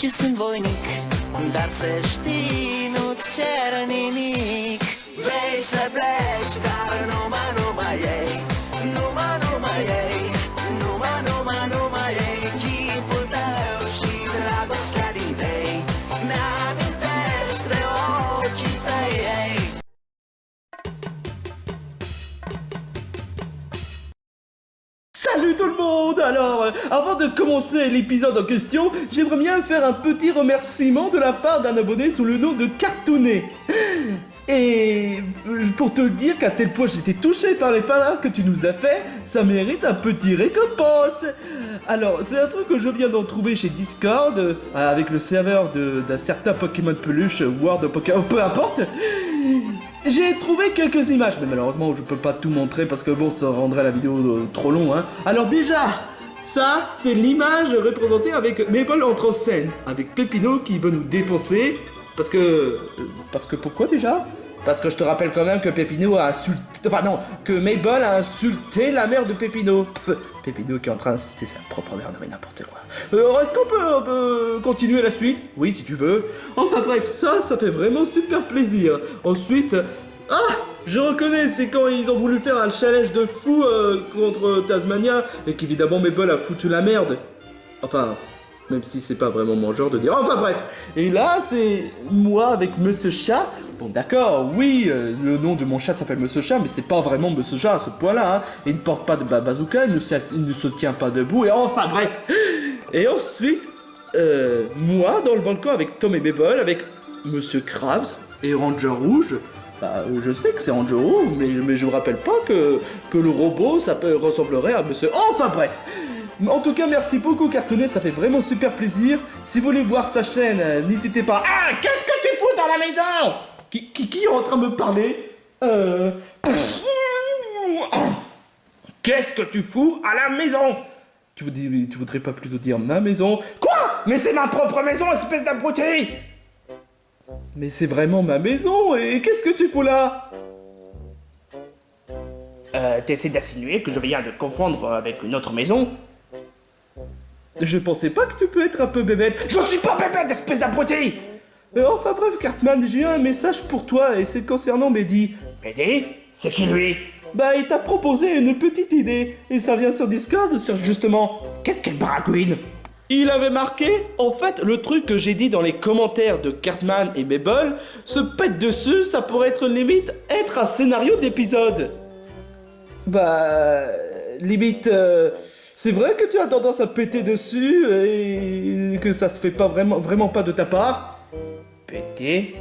și sunt voinic. Dar să știi, nu-ți cer nimic. Vrei să pleci, dar numai ei. Numai ei. Numai ei. Chipul tău și dragostea din tei mi-amintesc de ochii tăi, ei. Salut tout le monde! Alors, avant de commencer l'épisode en question, j'aimerais bien faire un petit remerciement de la part d'un abonné sous le nom de Cartoonet. Et pour te dire qu'à tel point j'étais touché par les fanarts que tu nous as fait, ça mérite un petit récompense. Alors, c'est un truc que je viens d'en trouver chez Discord, avec le serveur d'un certain Pokémon Peluche, World of Pokémon, peu importe. J'ai trouvé quelques images, mais malheureusement je peux pas tout montrer parce que bon, ça rendrait la vidéo trop long, hein. Alors déjà, ça, c'est l'image représentée avec Mabel entre en scène, avec Pépino qui veut nous défoncer, parce que pourquoi déjà? Parce que je te rappelle quand même que Pépino a insulté, enfin non, que Mabel a insulté la mère de Pépino. Pépino qui est en train d'insulter sa propre mère, non mais n'importe quoi. Est-ce qu'on peut continuer la suite? Oui, si tu veux. Enfin bref, ça fait vraiment super plaisir. Ensuite, je reconnais, c'est quand ils ont voulu faire un challenge de fou contre Tasmania, et qu'évidemment Mabel a foutu la merde. Enfin, même si c'est pas vraiment mon genre de dire. Enfin bref. Et là, c'est moi avec Monsieur Chat. Bon d'accord, oui, le nom de mon chat s'appelle Monsieur Chat, mais c'est pas vraiment Monsieur Chat à ce point-là, hein. Il ne porte pas de bazooka, il ne se tient pas debout, et enfin bref. Et ensuite, moi dans le volcan avec Tom et Mabel, avec Monsieur Krabs et Ranger Rouge. Bah, je sais que c'est Ranger Rouge, mais je me rappelle pas que le robot ça ressemblerait à Monsieur... Enfin bref. En tout cas, merci beaucoup Cartoonet, ça fait vraiment super plaisir. Si vous voulez voir sa chaîne, n'hésitez pas. Ah, qu'est-ce que tu fous dans la maison? Qui est en train de me parler? Qu'est-ce que tu fous à la maison? Tu voudrais pas plutôt dire ma maison? Quoi? Mais c'est ma propre maison, espèce d'abruti! Mais c'est vraiment ma maison, et qu'est-ce que tu fous là? T'essaies d'insinuer que je viens de confondre avec une autre maison? Je pensais pas que tu peux être un peu bébête. Je suis pas bébête, espèce d'abruti! Enfin bref, Cartman, j'ai un message pour toi, et c'est concernant Mehdi. Mehdi? C'est qui lui? Bah, il t'a proposé une petite idée, et ça vient sur Discord, sur justement... Qu'est-ce qu'elle baragouine? Il avait marqué, en fait, le truc que j'ai dit dans les commentaires de Cartman et Mabel, se pète dessus, ça pourrait être limite être un scénario d'épisode. Bah... limite... c'est vrai que tu as tendance à péter dessus, et que ça se fait pas vraiment pas de ta part? Péter?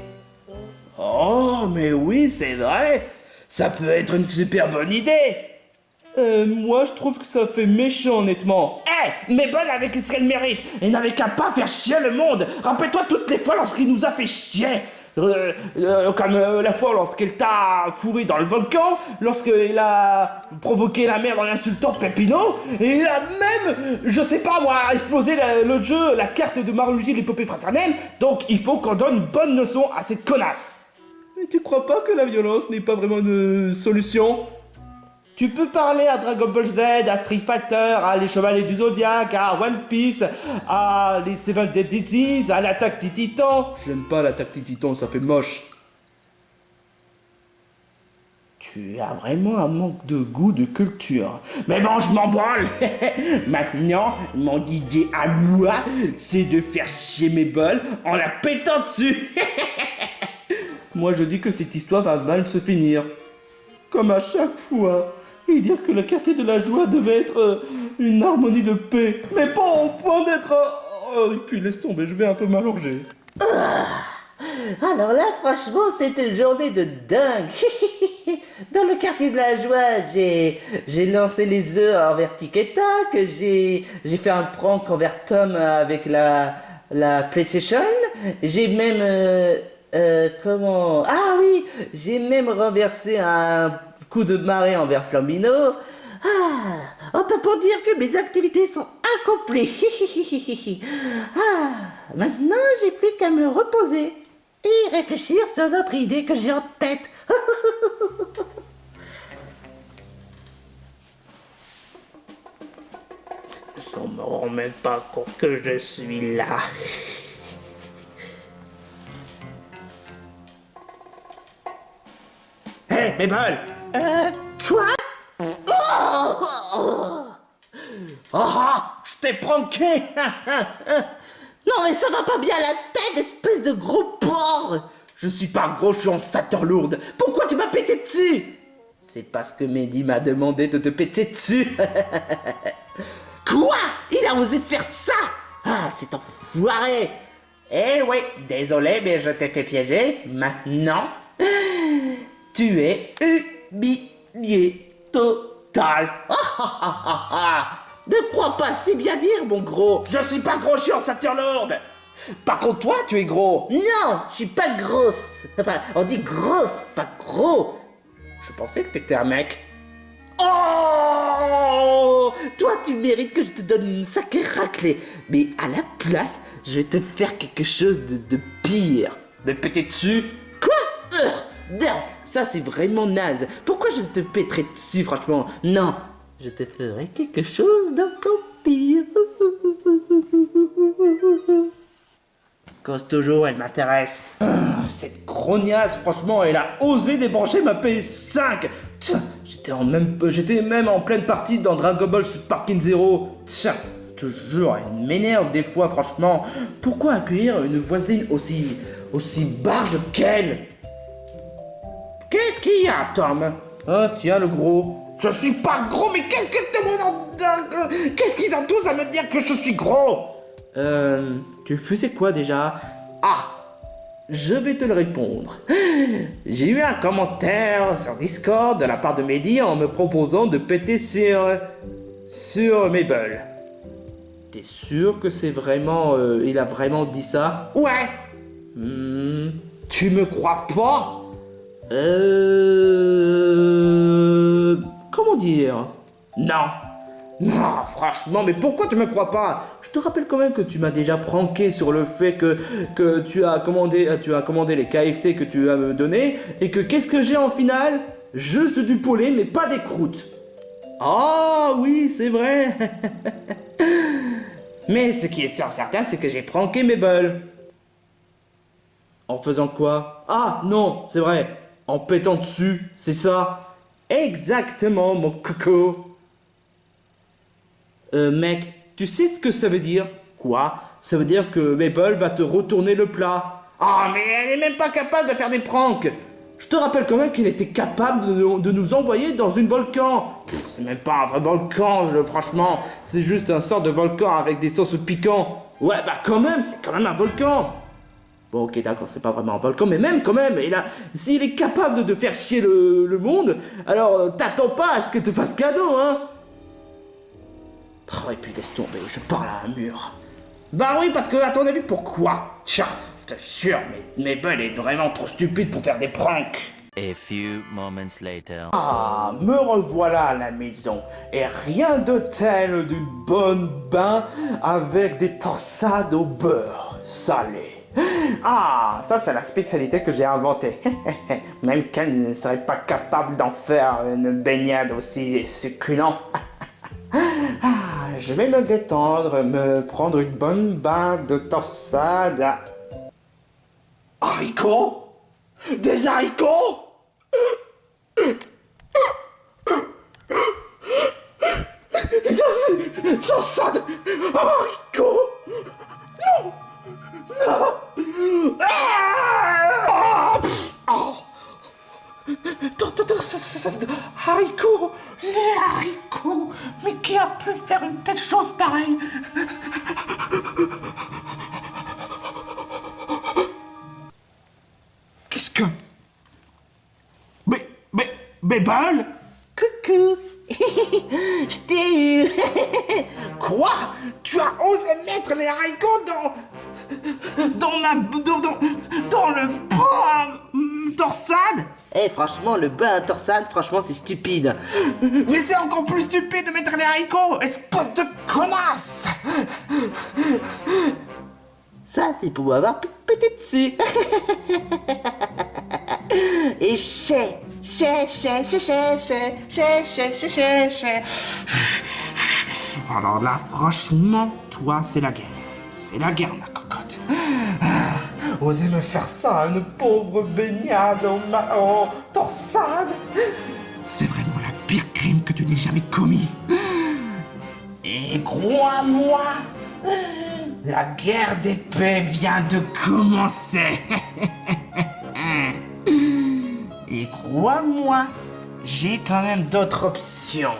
Oh, mais oui, c'est vrai! Ça peut être une super bonne idée! Moi je trouve que ça fait méchant honnêtement. Mais bonne avec ce qu'elle mérite! Elle n'avait qu'à pas faire chier le monde! Rappelle-toi toutes les fois lorsqu'il nous a fait chier! Comme la fois lorsqu'elle t'a fourré dans le volcan, lorsqu'il a provoqué la merde en insultant Pépino, et il a même, je sais pas moi, explosé le jeu, la carte de Marie-Luigi l'épopée fraternelle, donc il faut qu'on donne une bonne leçon à cette connasse. Mais tu crois pas que la violence n'est pas vraiment une solution? Tu peux parler à Dragon Ball Z, à Street Fighter, à Les Chevaliers du Zodiac, à One Piece, à les Seven Deadly Sins, à l'Attaque des Titans. J'aime pas l'Attaque des Titans, ça fait moche. Tu as vraiment un manque de goût de culture. Mais bon, je m'en branle. Maintenant, mon idée à moi, c'est de faire chier Mabel en la pétant dessus. Moi je dis que cette histoire va mal se finir. Comme à chaque fois. Et dire que le quartier de la joie devait être une harmonie de paix. Mais pas au point d'être... et puis laisse tomber, je vais un peu m'allonger. Alors là, franchement, c'était une journée de dingue. Dans le quartier de la joie, j'ai lancé les œufs envers Tic et Tac, j'ai fait un prank envers Tom avec la PlayStation, j'ai même... Ah oui, j'ai même renversé un coup de marée envers Flambino. Autant pour dire que mes activités sont accomplies. Maintenant, j'ai plus qu'à me reposer et réfléchir sur d'autres idées que j'ai en tête. Je me rends même pas compte que je suis là. Mabel. Quoi? Ah, je t'ai pranké. Non mais ça va pas bien à la tête, espèce de gros porc! Je suis pas gros, je suis en stature lourde. Pourquoi tu m'as pété dessus? C'est parce que Mehdi m'a demandé de te péter dessus. Quoi? Il a osé faire ça? Ah, c'est enfoiré. Eh oui, désolé, mais je t'ai fait piéger. Maintenant, tu es humilié total. Ne crois pas si bien dire, mon gros. Je suis pas gros, je suis en stature lourde. Par contre, toi, tu es gros. Non, je suis pas grosse. Enfin, on dit grosse, pas gros. Je pensais que t'étais un mec. Oh! Toi, tu mérites que je te donne une sacrée raclée. Mais à la place, je vais te faire quelque chose de pire. Me péter dessus. Quoi? Non, ça c'est vraiment naze. Pourquoi je te pèterais dessus, franchement? Non, je te ferai quelque chose d'encore pire. Cause toujours, elle m'intéresse. Cette grognasse, franchement, elle a osé débrancher ma PS5. Tiens, j'étais même en pleine partie dans Dragon Ball Super King Zero. Tiens, je te jure, elle m'énerve des fois, franchement. Pourquoi accueillir une voisine aussi barge qu'elle? Qu'est-ce qu'il y a, Tom? Ah, tiens, le gros. Je suis pas gros, mais qu'est-ce qu'ils ont tous à me dire que je suis gros? Tu faisais quoi déjà? Ah, je vais te le répondre. J'ai eu un commentaire sur Discord de la part de Mehdi en me proposant de péter sur Mabel. T'es sûr que c'est vraiment... il a vraiment dit ça? Ouais. Tu me crois pas? Comment dire? Non. Non, franchement, mais pourquoi tu me crois pas? Je te rappelle quand même que tu m'as déjà pranké sur le fait que tu as commandé les KFC que tu as me donné et que qu'est-ce que j'ai en finale? Juste du poulet, mais pas des croûtes. Ah oui, c'est vrai. Mais ce qui est sûr certain, c'est que j'ai pranké Mabel. En faisant quoi? Ah non, c'est vrai. En pétant dessus, c'est ça? Exactement, mon coco. Mec, tu sais ce que ça veut dire? Quoi? Ça veut dire que Mabel va te retourner le plat. Ah, mais elle est même pas capable de faire des pranks. Je te rappelle quand même qu'il était capable de nous envoyer dans une volcan. C'est même pas un vrai volcan, franchement. C'est juste un sort de volcan avec des sauces piquants. Ouais, bah quand même, c'est quand même un volcan. Bon, ok, d'accord, c'est pas vraiment un volcan, mais même quand même, s'il est capable de faire chier le monde, alors t'attends pas à ce que te fasse cadeau, hein. Oh, et puis laisse tomber, je parle à un mur. Bah oui, parce que, à ton avis, pourquoi? Tiens, je te jure, mais Mabel est vraiment trop stupide pour faire des pranks. A few moments later. Ah, me revoilà à la maison. Et rien de tel d'une bonne bain avec des torsades au beurre salé. Ah, ça c'est la spécialité que j'ai inventée. Même qu'elle ne serait pas capable d'en faire une baignade aussi succulente. Ah, je vais me détendre, me prendre une bonne bain de torsade à... Haricots? Des haricots? Torsade! Haricots? Non! Non! Ah! Oh! Haricots! Les haricots! Mais qui a pu faire une telle chose pareille? Qu'est-ce que... Mabel? Coucou. Je t'ai eu. Quoi? Tu as osé mettre les haricots dans le pain torsade? Eh, franchement, le bain à torsade, franchement, c'est stupide. Mais c'est encore plus stupide de mettre les haricots, espèce de connasse! Ça, c'est pour m'avoir pété dessus. Et Alors là, franchement, toi, c'est la guerre. C'est la guerre, ma cocotte. Oser me faire ça, une pauvre baignade en torsade. C'est vraiment la pire crime que tu n'aies jamais commis. Et crois-moi, la guerre d'épée vient de commencer. Et crois-moi, j'ai quand même d'autres options.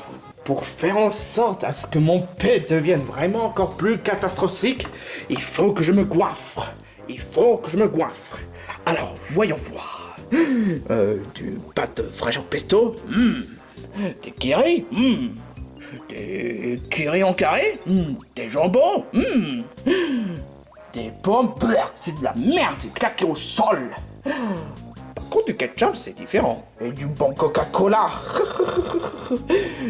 Pour faire en sorte à ce que mon paix devienne vraiment encore plus catastrophique, il faut que je me goinfre. Alors, voyons voir. Du pâte fraîche au pesto. Des kiri. Des kiri en carré. Des jambons. Des pommes. C'est de la merde, c'est claqué au sol. Par contre, du ketchup, c'est différent. Et du bon Coca-Cola.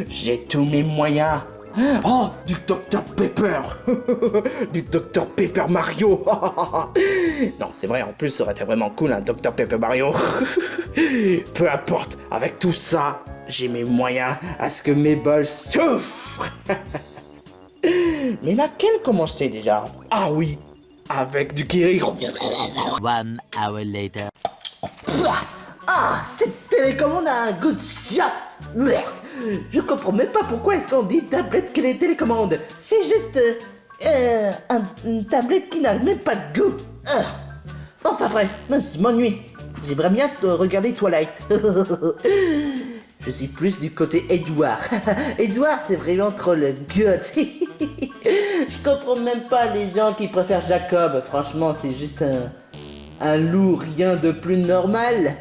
J'ai tous mes moyens. Oh, du Dr Pepper. Du Dr Pepper Mario. Non, c'est vrai, en plus, ça aurait été vraiment cool, un Dr Pepper Mario. Peu importe, avec tout ça, j'ai mes moyens à ce que mes bols souffrent. Mais laquelle commencer déjà? Ah oui, avec du kiri. 1 hour later. Ah, cette télécommande a un goût de chiotte. Je comprends même pas pourquoi est-ce qu'on dit tablette que les télécommandes. C'est juste une tablette qui n'a même pas de goût. Enfin bref, je m'ennuie. J'aimerais bien regarder Twilight. Je suis plus du côté Edward. Edward, c'est vraiment trop le god. Je comprends même pas les gens qui préfèrent Jacob. Franchement, c'est juste un loup, rien de plus normal.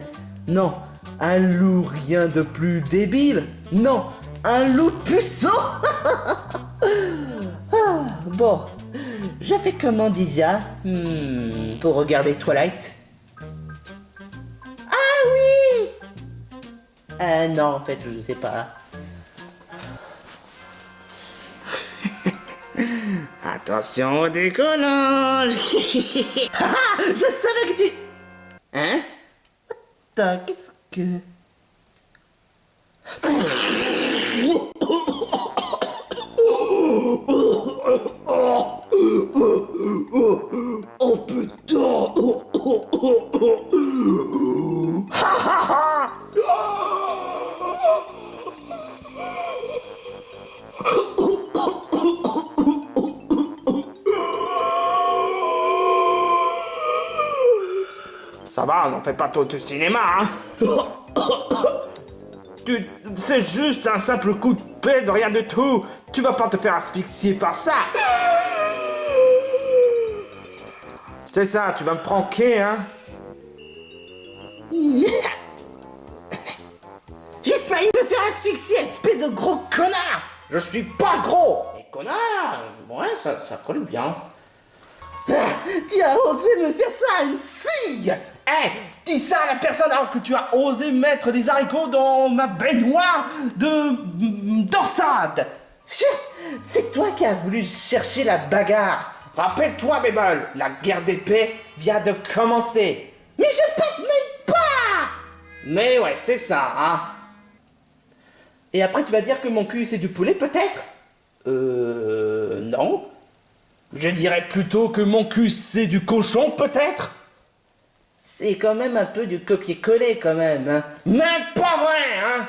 Non, un loup, rien de plus débile. Non, un loup puceau. Bon, je fais comment déjà pour regarder Twilight? Ah oui. Non, en fait, je sais pas. Attention au décollage. Je savais que tu... Hein? Attends, qu'est-ce que... Oh putain! Ça va, n'en fais pas trop de cinéma, hein. C'est juste un simple coup de paix de rien du tout. Tu vas pas te faire asphyxier par ça. C'est ça, tu vas me pranker, hein. J'ai failli me faire asphyxier, espèce de gros connard! Je suis pas gros! Et connard, ouais, ça colle bien. Tu as osé me faire ça à une fille! Dis ça à la personne alors que tu as osé mettre des haricots dans ma baignoire de dorsade. C'est toi qui as voulu chercher la bagarre. Rappelle-toi, Bébol, la guerre d'épée vient de commencer. Mais je pète même pas! Mais ouais, c'est ça, hein. Et après tu vas dire que mon cul c'est du poulet peut-être? Non. Je dirais plutôt que mon cul c'est du cochon, peut-être. C'est quand même un peu du copier-coller quand même, hein. Même pas vrai, hein.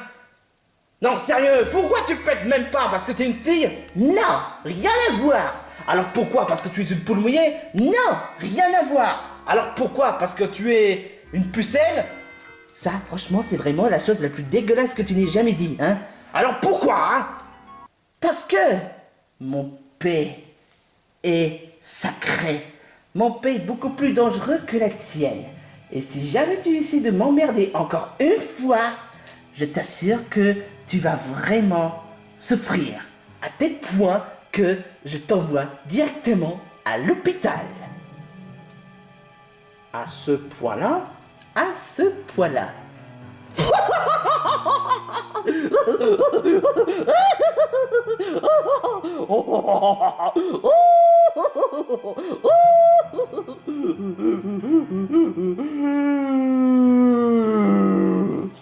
Non, sérieux, pourquoi tu pètes même pas? Parce que t'es une fille? Non, rien à voir. Alors pourquoi? Parce que tu es une poule mouillée? Non, rien à voir. Alors pourquoi? Parce que tu es une pucelle? Ça, franchement, c'est vraiment la chose la plus dégueulasse que tu n'aies jamais dit, hein. Alors pourquoi, hein? Parce que mon paix est sacré. Mon paix est beaucoup plus dangereux que la tienne. Et si jamais tu essaies de m'emmerder encore une fois, je t'assure que tu vas vraiment souffrir. À tel point que je t'envoie directement à l'hôpital. À ce point-là? À ce point-là.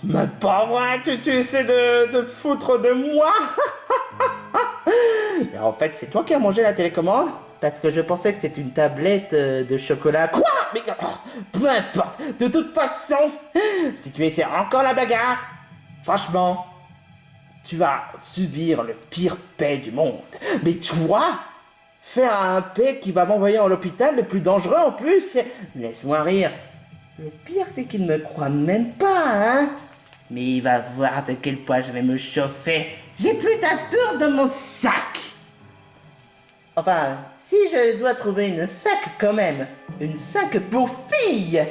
Mais pas vrai, tu essaies de foutre de moi. Et en fait, c'est toi qui as mangé la télécommande? Parce que je pensais que c'était une tablette de chocolat. Quoi? Mais peu importe. De toute façon, si tu essaies encore la bagarre, franchement, tu vas subir le pire paix du monde. Mais toi, faire un paix qui va m'envoyer à l'hôpital, le plus dangereux en plus. Laisse-moi rire. Le pire, c'est qu'il ne me croit même pas, hein. Mais il va voir de quel point je vais me chauffer. J'ai plus d'un tour dans mon sac. Enfin, si je dois trouver une sac quand même. Une sac pour fille.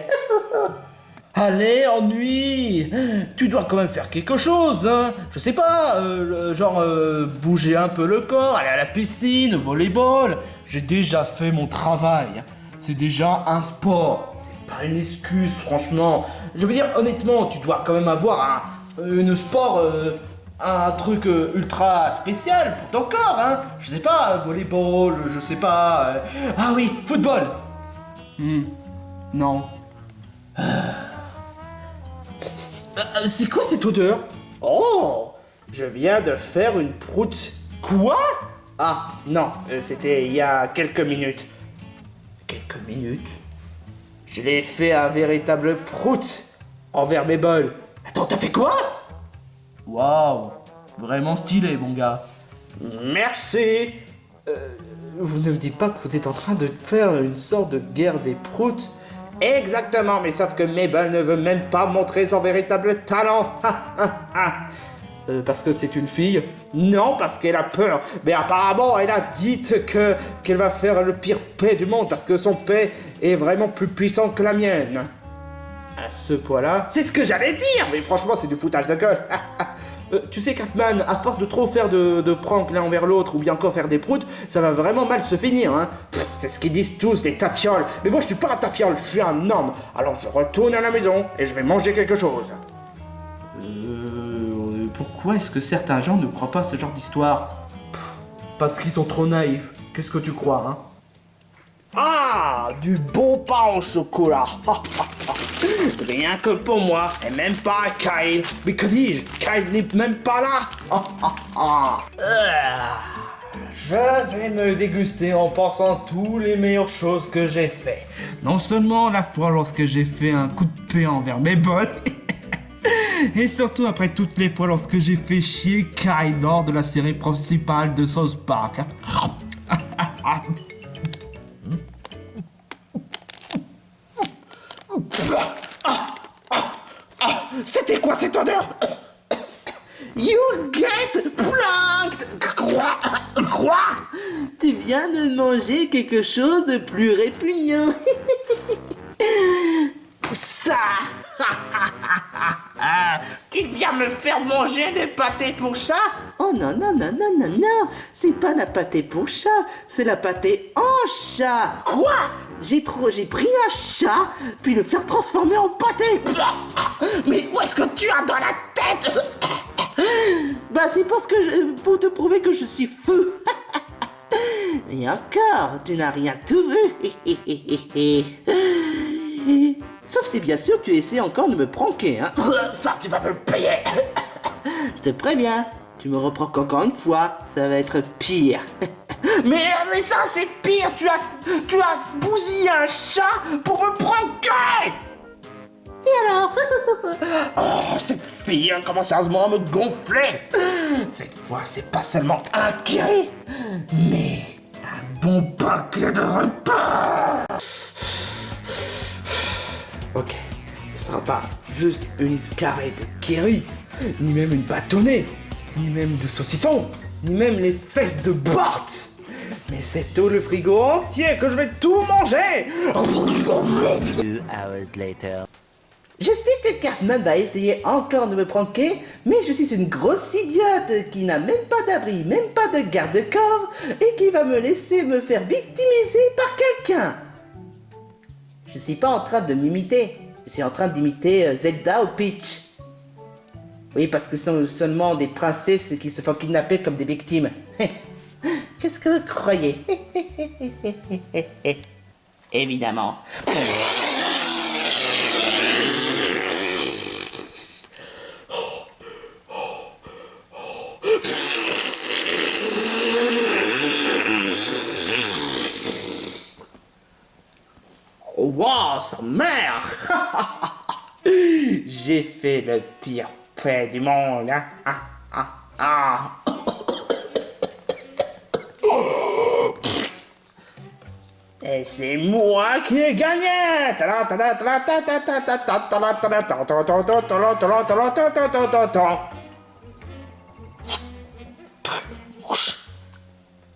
Allez, ennui! Tu dois quand même faire quelque chose, hein? Je sais pas, bouger un peu le corps, aller à la piscine, au volleyball. J'ai déjà fait mon travail. C'est déjà un sport. C'est pas une excuse, franchement. Je veux dire, honnêtement, tu dois quand même avoir un truc ultra spécial pour ton corps, hein? Je sais pas, volleyball, je sais pas. Ah oui, football! Non. C'est quoi cette odeur? Oh, je viens de faire une proute. Quoi? Ah, non, c'était il y a quelques minutes. Quelques minutes? Je l'ai fait un véritable prout envers mes bols. Attends, t'as fait quoi? Waouh, vraiment stylé, mon gars. Merci. Vous ne me dites pas que vous êtes en train de faire une sorte de guerre des proutes? Exactement, mais sauf que Mabel ne veut même pas montrer son véritable talent. Parce que c'est une fille? Non, parce qu'elle a peur. Mais apparemment, elle a dit qu'elle va faire le pire paix du monde parce que son paix est vraiment plus puissant que la mienne. À ce point-là? C'est ce que j'allais dire, mais franchement, c'est du foutage de gueule. Tu sais, Cartman, à force de trop faire de pranks l'un envers l'autre ou bien encore faire des proutes, ça va vraiment mal se finir, hein. C'est ce qu'ils disent tous, les tafioles. Mais moi, je suis pas un tafiole, je suis un homme. Alors, je retourne à la maison et je vais manger quelque chose. Pourquoi est-ce que certains gens ne croient pas à ce genre d'histoire? Parce qu'ils sont trop naïfs. Qu'est-ce que tu crois, hein? Ah, du bon pain au chocolat. Rien que pour moi, et même pas à Kyle. Mais que dis-je? Kyle n'est même pas là. Je vais me déguster en pensant à toutes les meilleures choses que j'ai fait. Non seulement la fois lorsque j'ai fait un coup de paix envers mes bols, et surtout après toutes les fois lorsque j'ai fait chier Kyle lors de la série principale de South Park. C'était quoi cette odeur? You get planked. Quoi? Tu viens de manger quelque chose de plus répugnant. Ça. Tu viens me faire manger des pâtés pour chat? Oh non, non, non, non, non, non. C'est pas la pâté pour chat, c'est la pâté en chat. Quoi? J'ai pris un chat, puis le faire transformer en pâté. Mais où est-ce que tu as dans la tête? Bah c'est pour te prouver que je suis feu. Mais encore, tu n'as rien tout vu. Sauf si bien sûr tu essaies encore de me pranker, hein. Ça, tu vas me le payer. Je te préviens, tu me repranques encore une fois, ça va être pire. Mais ça, c'est pire. Tu as bousillé un chat pour me pranker. Et alors? Oh, cette fille commence sérieusement à me gonfler. Cette fois, c'est pas seulement un curry, mais un bon paquet de repas. Ok, ce sera pas juste une carré de Kerry, ni même une bâtonnée, ni même de saucisson, ni même les fesses de Bart. Mais c'est tout le frigo entier que je vais tout manger. 2 hours later. Je sais que Cartman va essayer encore de me pranker, mais je suis une grosse idiote qui n'a même pas d'abri, même pas de garde-corps, et qui va me laisser me faire victimiser par quelqu'un. Je suis pas en train de m'imiter, je suis en train d'imiter Zelda ou Peach. Oui, parce que ce sont seulement des princesses qui se font kidnapper comme des victimes. Qu'est-ce que vous croyez? Évidemment. Oh, wow, sa mère. J'ai fait le pire paix du monde, hein. Et c'est moi qui ai gagné.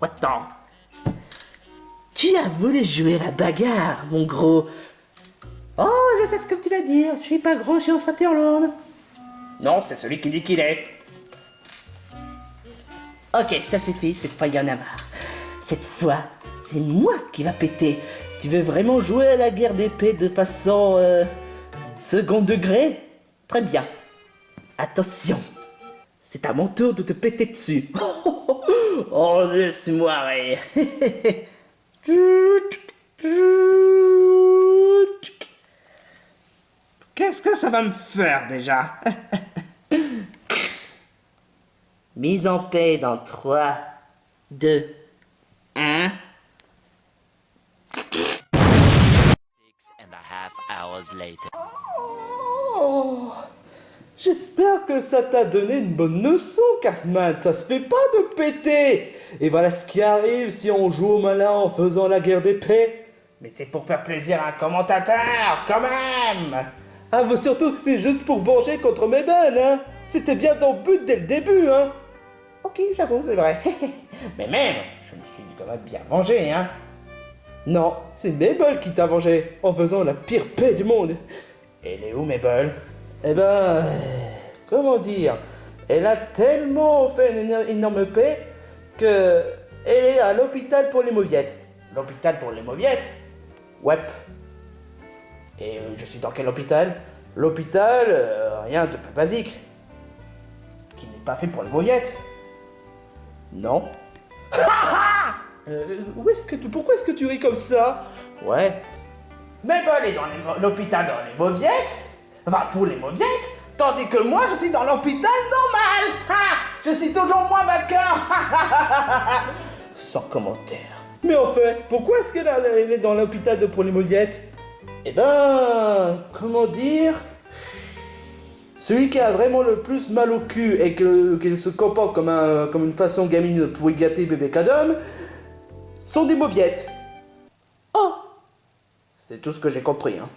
What the? Tu as voulu jouer à la bagarre, mon gros. Oh, je sais ce que tu vas dire. Je suis pas gros, je suis en Saturlande. Non, c'est celui qui dit qu'il est. Ok, ça suffit, cette fois il y en a marre. Cette fois, c'est moi qui va péter. Tu veux vraiment jouer à la guerre d'épée de façon second degré? Très bien. Attention, c'est à mon tour de te péter dessus. Oh, laisse-moi rire. Qu'est-ce que ça va me faire déjà? Mise en paix dans 3, 2, 1. And a half hours later. Oh, j'espère que ça t'a donné une bonne leçon, Cartman. Ça se fait pas de péter. Et voilà ce qui arrive si on joue au malin en faisant la guerre d'épée. Mais c'est pour faire plaisir à un commentateur, quand même! Ah, mais surtout que c'est juste pour venger contre Mabel, hein. C'était bien ton but dès le début, hein. Ok, j'avoue, c'est vrai. Mais même, je me suis quand même bien vengé, hein. Non, c'est Mabel qui t'a vengé en faisant la pire paix du monde. Et elle est où, Mabel? Eh ben, comment dire, elle a tellement fait une énorme paix que elle est à l'hôpital pour les mauviettes. L'hôpital pour les mauviettes? Ouais. Et je suis dans quel hôpital? L'hôpital, rien de plus basique. Qui n'est pas fait pour les mauviettes? Non. Pourquoi est-ce que tu ris comme ça? Ouais. Mabel est dans l'hôpital dans les mauviettes? Enfin, pour les mauviettes? Tandis que moi, je suis dans l'hôpital normal! Ha! Je suis toujours moins vainqueur! Sans commentaire. Mais en fait, pourquoi est-ce qu'elle est dans l'hôpital de pour les mauviettes? Eh ben, comment dire? Celui qui a vraiment le plus mal au cul et qu'il se comporte comme une façon gamine pour y gâter bébé Cadom sont des mauviettes. Oh! C'est tout ce que j'ai compris, hein.